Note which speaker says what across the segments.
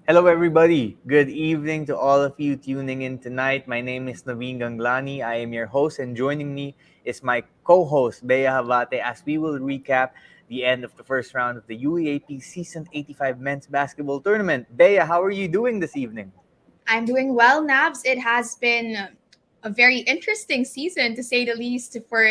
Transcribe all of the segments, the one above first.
Speaker 1: Hello, everybody. Good evening to all of you tuning in tonight. My name is Naveen Ganglani. I am your host, and joining me is my co-host, Bea Havate, as we will recap the end of the first round of the UAAP Season 85 Men's Basketball Tournament. Bea, how are you doing this evening?
Speaker 2: I'm doing well, Nabs. It has been a very interesting season, to say the least, for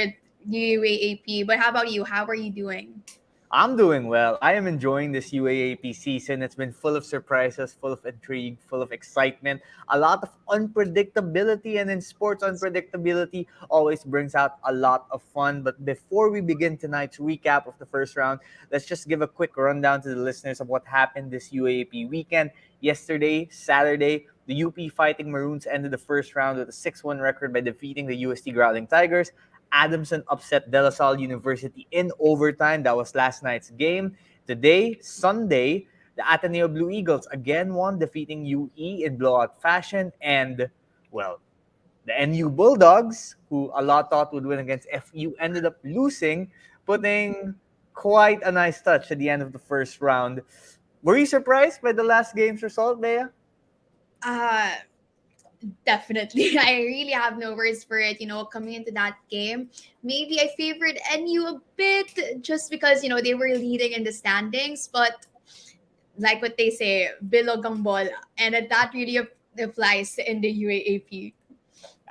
Speaker 2: UAAP. But how about you? How are you doing?
Speaker 1: I'm doing well. I am enjoying this UAAP season. It's been full of surprises, full of intrigue, full of excitement, a lot of unpredictability, and in sports, unpredictability always brings out a lot of fun. But before we begin tonight's recap of the first round, let's just give a quick rundown to the listeners of what happened this UAAP weekend. Yesterday, Saturday, the UP Fighting Maroons ended the first round with a 6-1 record by defeating the UST Growling Tigers. Adamson upset De La Salle University in overtime. That was last night's game. Today, Sunday, the Ateneo Blue Eagles again won, defeating UE in blowout fashion. And, well, the NU Bulldogs, who a lot thought would win against FU, ended up losing, putting quite a nice touch at the end of the first round. Were you surprised by the last game's result, Bea?
Speaker 2: Uh, Definitely. I really have no words for it. Coming into that game, maybe I favored NU a bit just because, they were leading in the standings. But like what they say, bilog ang bola. And that really applies in the UAAP.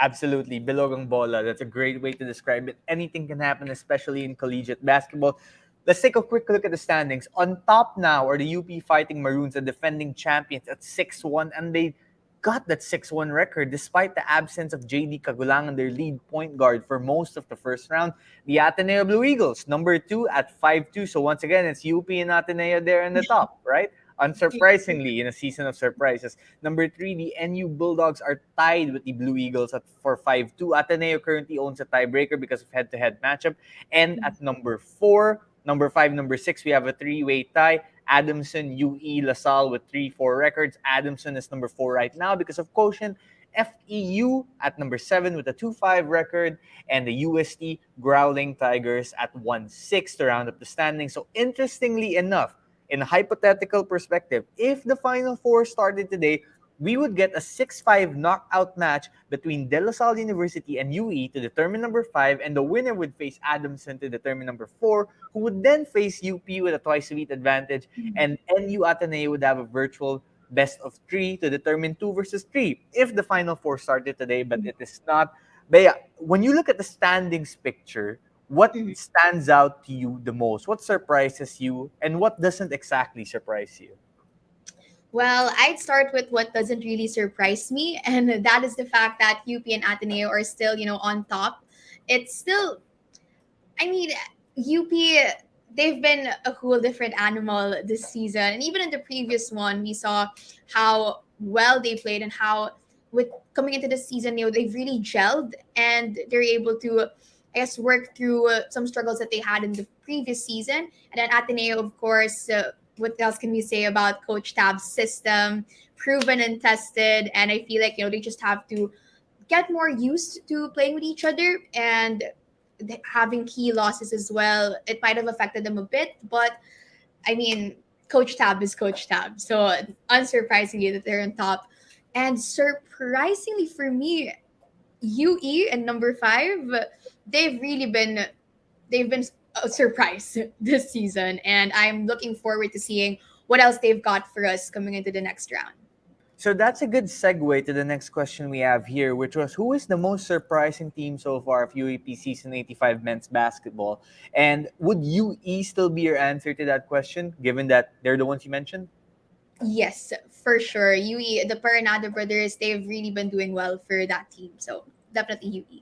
Speaker 1: Absolutely. Bilogang bola. That's a great way to describe it. Anything can happen, especially in collegiate basketball. Let's take a quick look at the standings. On top now are the UP Fighting Maroons, the defending champions at 6-1, and they got that 6-1 record despite the absence of JD Kagulangan, their lead point guard for most of the first round. The Ateneo Blue Eagles, number 2 at 5-2. So once again, it's UP and Ateneo there in the top, right? Unsurprisingly, in a season of surprises. Number 3, the NU Bulldogs are tied with the Blue Eagles at for 5-2. Ateneo currently owns a tiebreaker because of head-to-head matchup. And at number 4, number 5, number 6, we have a three-way tie. Adamson, UE, LaSalle with 3-4 records. Adamson is number 4 right now because of quotient. FEU at number 7 with a 2-5 record, and the UST Growling Tigers at 1-6 to round up the standings. So interestingly enough, in a hypothetical perspective, if the Final Four started today, we would get a 6-5 knockout match between De La Salle University and UE to determine number 5, and the winner would face Adamson to determine number 4, who would then face UP with a twice-a-week advantage, and NU Ateneo would have a virtual best of 3 to determine 2 versus 3 if the Final Four started today, but it is not. But yeah, when you look at the standings picture, what stands out to you the most? What surprises you, and what doesn't exactly surprise you?
Speaker 2: Well, I'd start with what doesn't really surprise me, and that is the fact that UP and Ateneo are still, on top. It's still, I mean, UP, they've been a whole different animal this season. And even in the previous one, we saw how well they played and how, with coming into the season, they've really gelled and they're able to, I guess, work through some struggles that they had in the previous season. And then Ateneo, of course, what else can we say about Coach Tab's system? Proven and tested. And I feel like, they just have to get more used to playing with each other and having key losses as well. It might have affected them a bit, but I mean, Coach Tab is Coach Tab. So unsurprisingly that they're on top. And surprisingly for me, UE and number 5, they've really been a surprise this season, and I'm looking forward to seeing what else they've got for us coming into the next round.
Speaker 1: So that's a good segue to the next question we have here, which was, who is the most surprising team so far of UAP Season 85 men's basketball? And would UE still be your answer to that question, given that they're the ones you mentioned?
Speaker 2: Yes, for sure. UE, the Paranado brothers, they've really been doing well for that team. So definitely UE.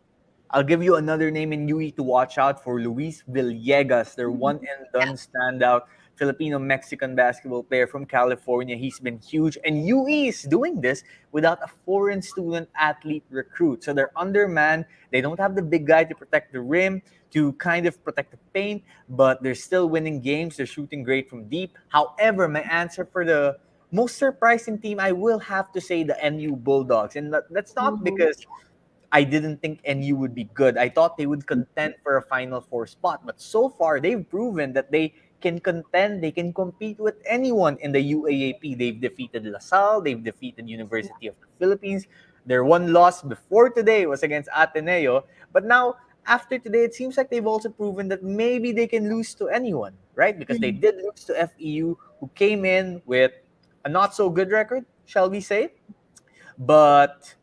Speaker 1: I'll give you another name in UE to watch out for, Luis Villegas, their one and done standout Filipino Mexican basketball player from California. He's been huge, and UE is doing this without a foreign student athlete recruit. So they're undermanned. They don't have the big guy to protect the rim, to kind of protect the paint, but they're still winning games. They're shooting great from deep. However, my answer for the most surprising team, I will have to say the NU Bulldogs. And that's not
Speaker 2: Ooh.
Speaker 1: because I didn't think NU would be good. I thought they would contend for a Final Four spot, but so far they've proven that they can contend, they can compete with anyone in the UAAP. They've defeated LaSalle, they've defeated University of the Philippines. Their one loss before today was against Ateneo, but now after today, it seems like they've also proven that maybe they can lose to anyone, right? Because they
Speaker 2: Mhm.
Speaker 1: did lose to FEU, who came in with a not so good record, shall we say? But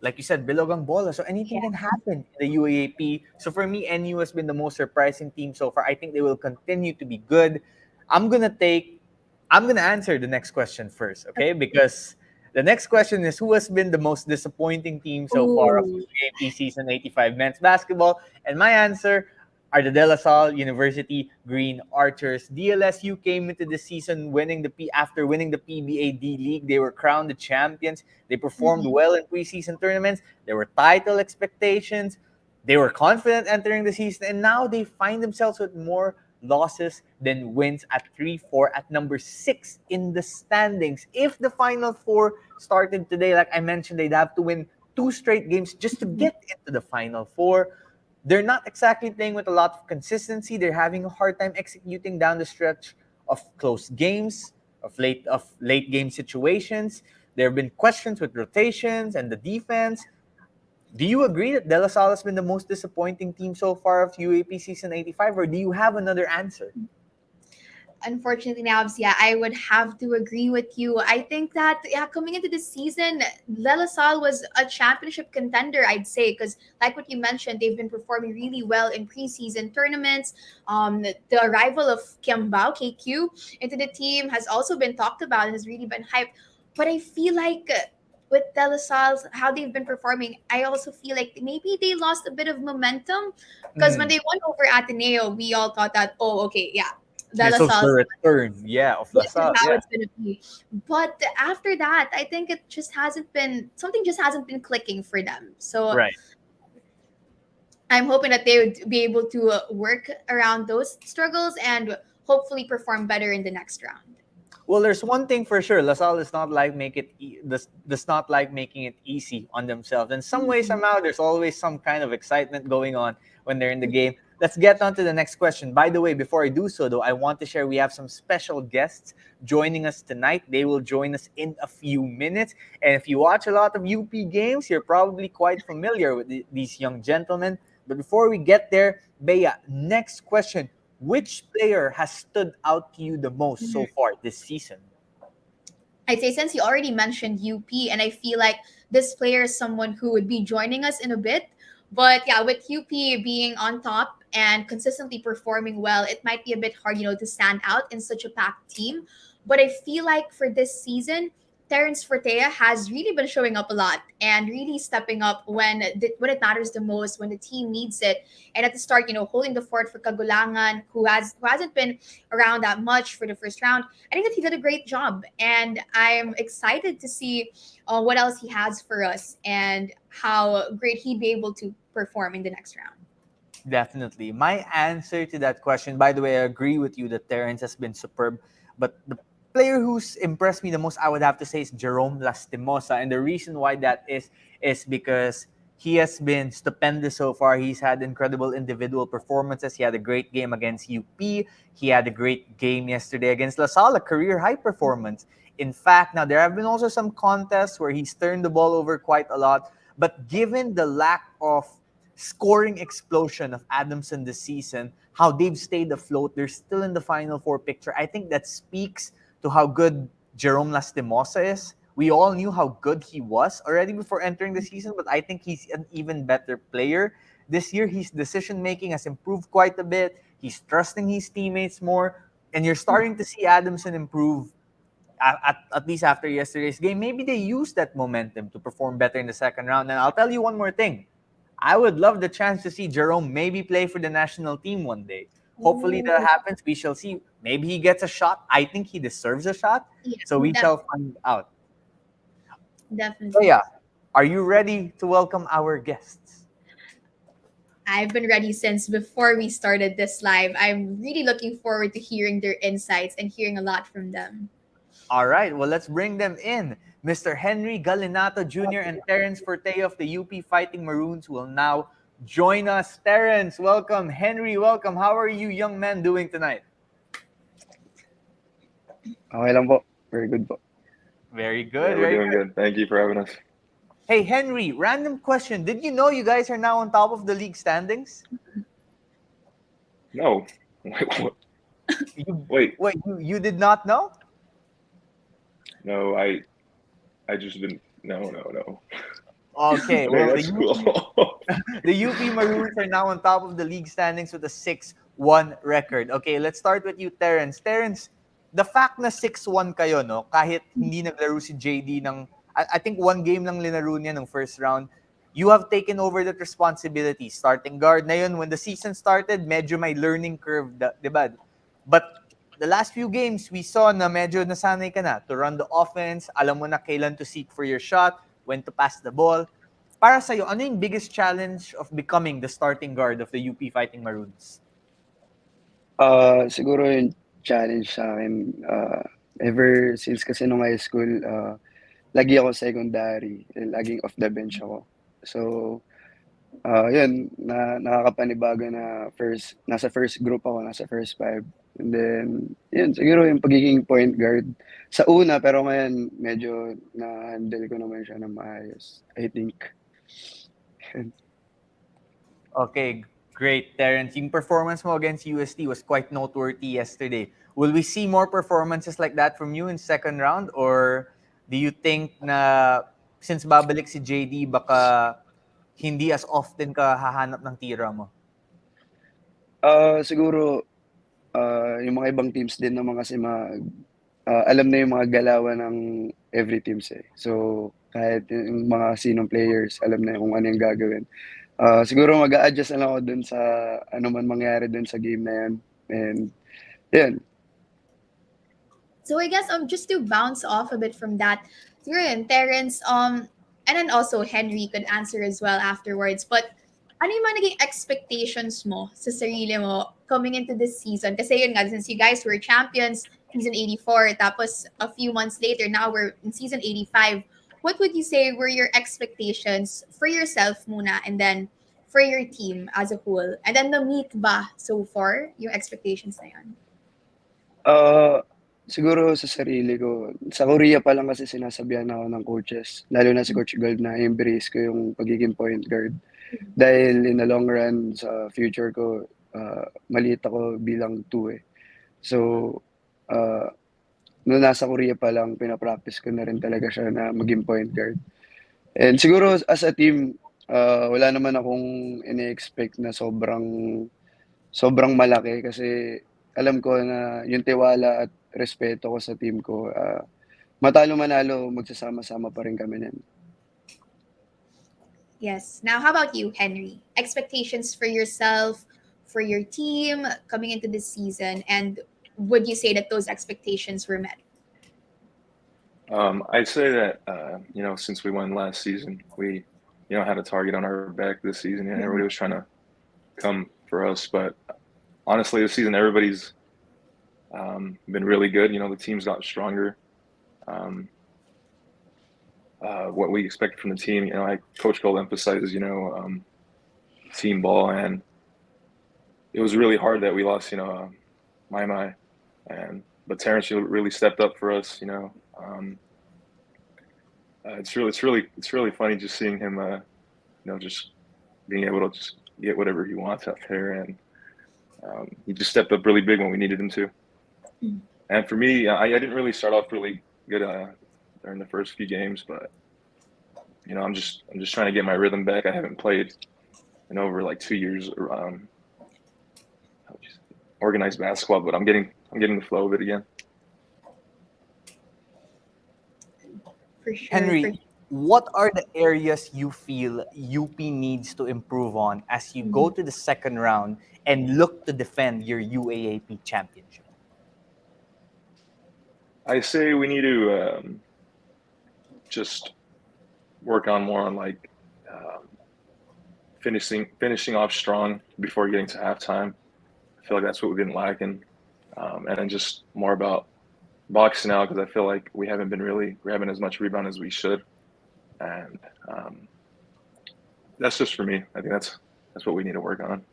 Speaker 1: like you said, Bilogang Bola. So anything can happen in the UAAP. So for me, NU has been the most surprising team so far. I think they will continue to be good. I'm gonna take I'm gonna answer the next question first, okay? Because the next question is who has been the most disappointing team so far of
Speaker 2: Ooh.
Speaker 1: UAAP season 85 men's basketball? And my answer are the De La Salle University Green Archers. DLSU came into the season after winning the PBA D League. They were crowned the champions. They performed
Speaker 2: Mhm.
Speaker 1: well in preseason tournaments. There were title expectations. They were confident entering the season, and now they find themselves with more losses than wins at 3-4 at number 6 in the standings. If the Final Four started today, like I mentioned, they'd have to win 2 straight games just to
Speaker 2: Mhm.
Speaker 1: get into the Final Four. They're not exactly playing with a lot of consistency. They're having a hard time executing down the stretch of close games, of late game situations. There have been questions with rotations and the defense. Do you agree that De La Salle has been the most disappointing team so far of UAP season 85, or do you have another answer?
Speaker 2: Unfortunately, Nabs, yeah, I would have to agree with you. I think that, yeah, coming into the season, La Salle was a championship contender, I'd say, because like what you mentioned, they've been performing really well in preseason tournaments. The arrival of Kiambao KQ into the team has also been talked about and has really been hyped. But I feel like with De La Salle, how they've been performing, I also feel like maybe they lost a bit of momentum because when
Speaker 1: Mm.
Speaker 2: they won over Ateneo, we all thought that, oh, okay, yeah, De La
Speaker 1: This was the
Speaker 2: Salle,
Speaker 1: return, yeah, of
Speaker 2: this is
Speaker 1: LaSalle,
Speaker 2: how
Speaker 1: yeah.
Speaker 2: it's gonna be. But after that, I think it just hasn't been something just hasn't been clicking for them. So
Speaker 1: Right.
Speaker 2: I'm hoping that they would be able to work around those struggles and hopefully perform better in the next round.
Speaker 1: Well, there's one thing for sure. LaSalle does not like does not like making it easy on themselves. In some way,
Speaker 2: Mhm.
Speaker 1: somehow, there's always some kind of excitement going on when they're in the game. Let's get on to the next question. By the way, before I do so, though, I want to share we have some special guests joining us tonight. They will join us in a few minutes. And if you watch a lot of UP games, you're probably quite familiar with these young gentlemen. But before we get there, Bea, next question. Which player has stood out to you the most so
Speaker 2: Mhm.
Speaker 1: far this season?
Speaker 2: I'd say since you already mentioned UP, and I feel like this player is someone who would be joining us in a bit. But yeah, with UP being on top and consistently performing well, it might be a bit hard, to stand out in such a packed team. But I feel like for this season, Terence Fortea has really been showing up a lot and really stepping up when it matters the most, when the team needs it. And at the start, holding the fort for Kagulangan, who hasn't been around that much for the first round. I think that he did a great job, and I'm excited to see what else he has for us and how great he'd be able to perform in the next round.
Speaker 1: Definitely. My answer to that question, by the way, I agree with you that Terrence has been superb. But the player who's impressed me the most, I would have to say, is Jerome Lastimosa. And the reason why that is because he has been stupendous so far. He's had incredible individual performances. He had a great game against UP. He had a great game yesterday against LaSalle, a career high performance. In fact, now there have been also some contests where he's turned the ball over quite a lot. But given the lack of scoring explosion of Adamson this season, how they've stayed afloat, they're still in the Final Four picture. I think that speaks to how good Jerome Lastimosa is. We all knew how good he was already before entering the season, but I think he's an even better player. This year, his decision making has improved quite a bit. He's trusting his teammates more, and you're starting to see Adamson improve at least after yesterday's game. Maybe they use that momentum to perform better in the second round. And I'll tell you one more thing. I would love the chance to see Jerome maybe play for the national team one day. Hopefully that
Speaker 2: Ooh,
Speaker 1: happens. We shall see. Maybe he gets a shot. I think he deserves a shot.
Speaker 2: yeah,
Speaker 1: So we shall
Speaker 2: definitely,
Speaker 1: find out. So
Speaker 2: definitely.
Speaker 1: yeah, are you ready to welcome our guests?
Speaker 2: I've been ready since before we started this live. I'm really looking forward to hearing their insights and hearing a lot from them.
Speaker 1: All right, well, let's bring them in. Mr. Henry Galinato Jr. and Terence Forte of the UP Fighting Maroons will now join us. Terence, welcome. Henry, welcome. How are you young men doing tonight?
Speaker 3: Okay lang po. Very good po.
Speaker 1: Very
Speaker 4: Yeah,
Speaker 1: good,
Speaker 4: we're
Speaker 1: very
Speaker 4: doing
Speaker 1: good.
Speaker 4: good. Thank you for having us.
Speaker 1: Hey, Henry, random question. Did you know you guys are now on top of the league standings?
Speaker 4: No, wait, what?
Speaker 1: You,
Speaker 4: Wait,
Speaker 1: wait, you did not know?
Speaker 4: no, I just didn't. No.
Speaker 1: Okay,
Speaker 4: Okay,
Speaker 1: well,
Speaker 4: that's cool.
Speaker 1: The UP Maroons are now on top of the league standings with a 6-1 record. Okay, let's start with you, Terence. Terence, the fact na 6-1 kayo, no, kahit hindi naglaro si JD ng, I think one game lang linaro niya ng first round, you have taken over that responsibility. Starting guard na yun, when the season started, medyo may learning curve, di ba? But the last few games, we saw na medyo nasanay ka na to run the offense, alam mo na kailan to seek for your shot, when to pass the ball. Para sa'yo, ano yung biggest challenge of becoming the starting guard of the UP Fighting Maroons?
Speaker 3: Siguro yung challenge sa akin, ever since kasi nung high school, lagi ako secondary, laging off the bench ako. So, yun, nakakapanibago na nasa first group ako, nasa first five. And then, yun, siguro yung pagiging point guard. Sa una, pero ngayon, medyo na-handle ko naman siya ng maayos, I think.
Speaker 1: Okay, great, Terence. Yung performance mo against UST was quite noteworthy yesterday. Will we see more performances like that from you in second round? Or do you think na since babalik si JD, baka hindi as often ka hahanap ng tira mo?
Speaker 3: Siguro, yung mga ibang teams din naman kasi alam na yung mga galawan ng every teams eh. So, kahit yung mga sinong players, alam na kung ano yung gagawin. Siguro mag-a-adjust na lang ako dun sa ano man mangyari dun sa game na yan. And, yun.
Speaker 2: So I guess just to bounce off a bit from that, yun, Terence, and then also Henry could answer as well afterwards. But ano yung mga naging expectations mo sa sarili mo coming into this season? Kasi yun nga, since you guys were champions season 84, tapos a few months later, now we're in season 85. What would you say were your expectations for yourself muna and then for your team as a whole? And then na-meet ba so far yung expectations na yan?
Speaker 3: Siguro sa sarili ko, sa Korea pa lang kasi sinasabihan ako ng coaches, lalo na si Coach Gold na embrace ko yung pagiging point guard. Dahil in the long run, sa future ko, maliit ako bilang 2 eh. So, nung nasa Korea pa lang, pinapractice ko na rin talaga siya na maging point guard. And siguro as a team, wala naman akong ini-expect na sobrang malaki kasi alam ko na yung tiwala at respeto ko sa team ko, matalo manalo, magsasama-sama pa rin kami nun.
Speaker 2: Yes. Now, how about you, Henry? Expectations for yourself, for your team coming into this season, and would you say that those expectations were met?
Speaker 4: I'd say that since we won last season, we had a target on our back this season, and everybody was trying to come for us. But honestly, this season everybody's been really good. The team's got stronger. What we expect from the team, Coach Cole emphasizes, team ball, and it was really hard that we lost, my, but Terrence really stepped up for us, it's really funny just seeing him, just being able to just get whatever he wants out there, and he just stepped up really big when we needed him to. And for me, I didn't really start off really good during the first few games, but I'm just trying to get my rhythm back. I haven't played in over like 2 years organized basketball, but I'm getting the flow of it again.
Speaker 2: For sure.
Speaker 1: Henry, what are the areas you feel UP needs to improve on as you go to the second round and look to defend your UAAP championship?
Speaker 4: I say we need to just work on more on like finishing off strong before getting to halftime. I feel like that's what we've been lacking, and then just more about boxing out because I feel like we haven't been really grabbing as much rebound as we should, and that's just for me. I think that's what we need to work on.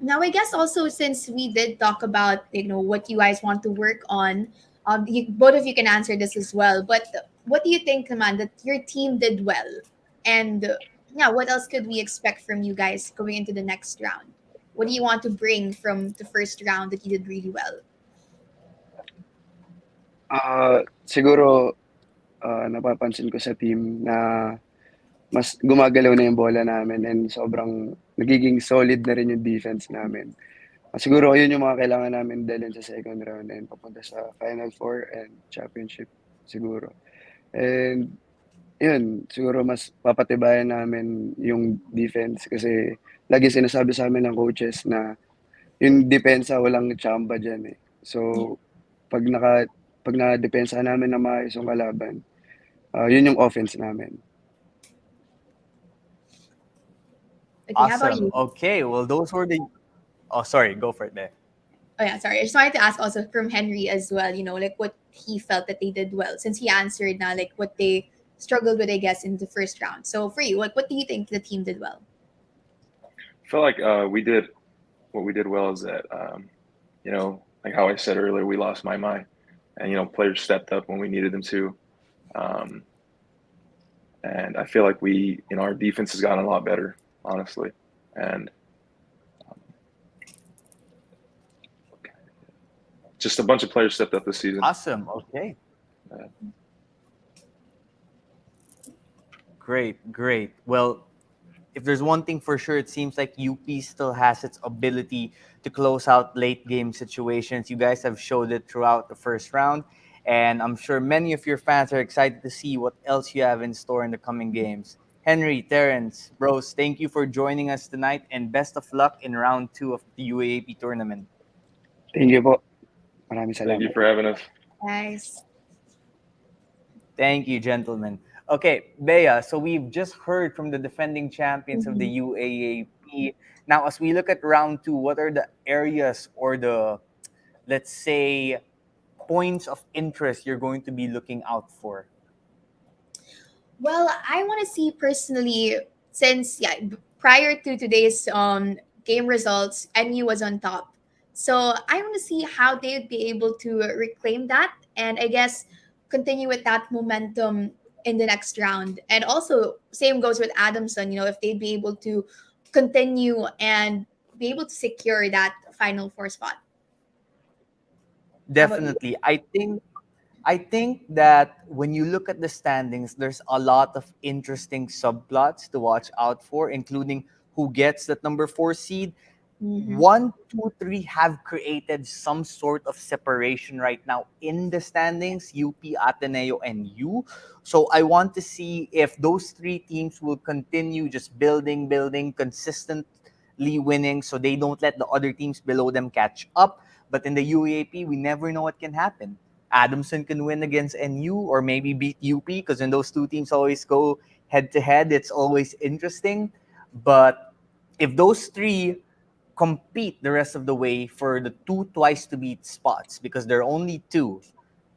Speaker 2: Now, I guess also since we did talk about what you guys want to work on, both of you can answer this as well. But what do you think, man, that your team did well, and yeah, what else could we expect from you guys going into the next round? What do you want to bring from the first round that you did really well?
Speaker 3: Siguro, napapansin ko sa team na mas gumagalaw na yung bola namin and sobrang nagiging solid na rin yung defense namin. Siguro yun yung mga kailangan namin dalhin sa second round and papunta sa Final Four and championship siguro. And yun, siguro mas papatibayan namin yung defense kasi lagi sinasabi sa amin ng coaches na yung depensa walang tsamba diyan eh. So pag na-depensa namin na maayos yung kalaban, yun yung offense namin.
Speaker 2: Okay, how about
Speaker 1: Awesome.
Speaker 2: you?
Speaker 1: Okay, well, those were the. Oh, sorry. Go for it, there.
Speaker 2: Oh yeah, sorry. I just wanted to ask also from Henry as well, like what he felt that they did well, since he answered now like what they struggled with, I guess, in the first round. So for you, what do you think the team did well?
Speaker 4: I feel like we did what we did well is that like how I said earlier, we lost my mind, and players stepped up when we needed them to, and I feel like our defense has gotten a lot better, honestly, and just a bunch of players stepped up this season.
Speaker 1: Awesome. Okay. Great. Well, if there's one thing for sure, it seems like UP still has its ability to close out late game situations. You guys have showed it throughout the first round, and I'm sure many of your fans are excited to see what else you have in store in the coming games. Henry, Terrence, bros, thank you for joining us tonight, and best of luck in round 2 of the UAAP tournament.
Speaker 3: Thank you po. Maraming
Speaker 4: Thank you
Speaker 3: salamat.
Speaker 4: for having us.
Speaker 2: Guys.
Speaker 1: Thank you, gentlemen. Okay, Bea, so we've just heard from the defending champions of the UAAP. Now, as we look at round 2, what are the areas or the, let's say, points of interest you're going to be looking out for?
Speaker 2: Well, I want to see personally, since prior to today's game results, NU was on top. So I want to see how they would be able to reclaim that, and I guess continue with that momentum in the next round. And also, same goes with Adamson. If they'd be able to continue and be able to secure that Final Four spot.
Speaker 1: Definitely. I think that when you look at the standings, there's a lot of interesting subplots to watch out for, including who gets that number 4 seed. 1, 2, 3 have created some sort of separation right now in the standings, UP, Ateneo, and U. So I want to see if those 3 teams will continue just building, consistently winning, so they don't let the other teams below them catch up. But in the UAP, we never know what can happen. Adamson can win against NU or maybe beat UP, because when those 2 teams always go head to head, it's always interesting. But if those 3 compete the rest of the way for the 2 twice to beat spots, because there are only 2,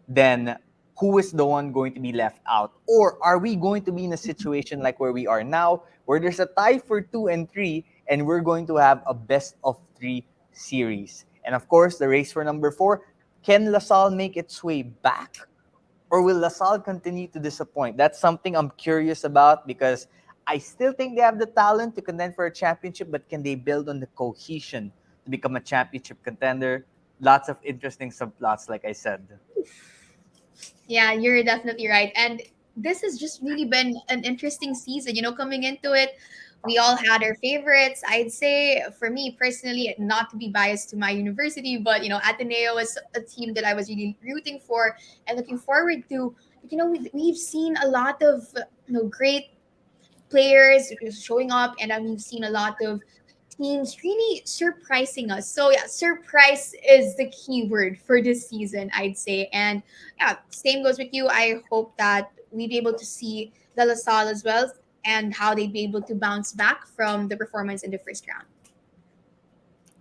Speaker 1: then who is the one going to be left out? Or are we going to be in a situation like where we are now, where there's a tie for 2 and 3, and we're going to have a best of 3 series? And of course, the race for number 4, can LaSalle make its way back? Or will LaSalle continue to disappoint? That's something I'm curious about, because I still think they have the talent to contend for a championship, but can they build on the cohesion to become a championship contender? Lots of interesting subplots, like I said.
Speaker 2: Yeah, you're definitely right. And this has just really been an interesting season. Coming into it, we all had our favorites. I'd say for me personally, not to be biased to my university, but Ateneo was a team that I was really rooting for and looking forward to. We've seen a lot of great players showing up, and we've seen a lot of teams really surprising us. So yeah, surprise is the key word for this season, I'd say. And yeah, same goes with you. I hope that we'd be able to see the LaSalle as well, and how they'd be able to bounce back from the performance in the first round.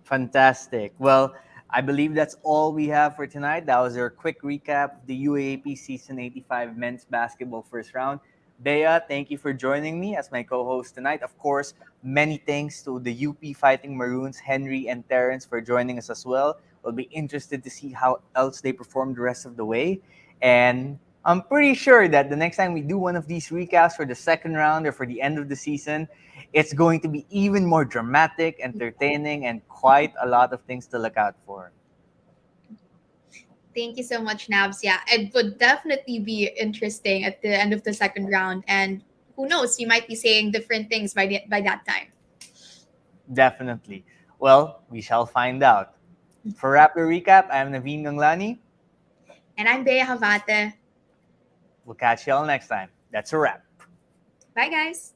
Speaker 1: Fantastic. Well, I believe that's all we have for tonight. That was our quick recap of the UAAP Season 85 Men's Basketball First Round. Bea, thank you for joining me as my co-host tonight. Of course, many thanks to the UP Fighting Maroons, Henry and Terrence, for joining us as well. We'll be interested to see how else they perform the rest of the way. And I'm pretty sure that the next time we do one of these recaps for the second round or for the end of the season, it's going to be even more dramatic, entertaining, and quite a lot of things to look out for.
Speaker 2: Thank you so much, Nabs. Yeah, it would definitely be interesting at the end of the second round, and who knows, we might be saying different things by that time.
Speaker 1: Definitely. Well, we shall find out. For Rappler Recap, I'm Naveen Ganglani.
Speaker 2: And I'm Bea Havate.
Speaker 1: We'll catch you all next time. That's a wrap.
Speaker 2: Bye, guys.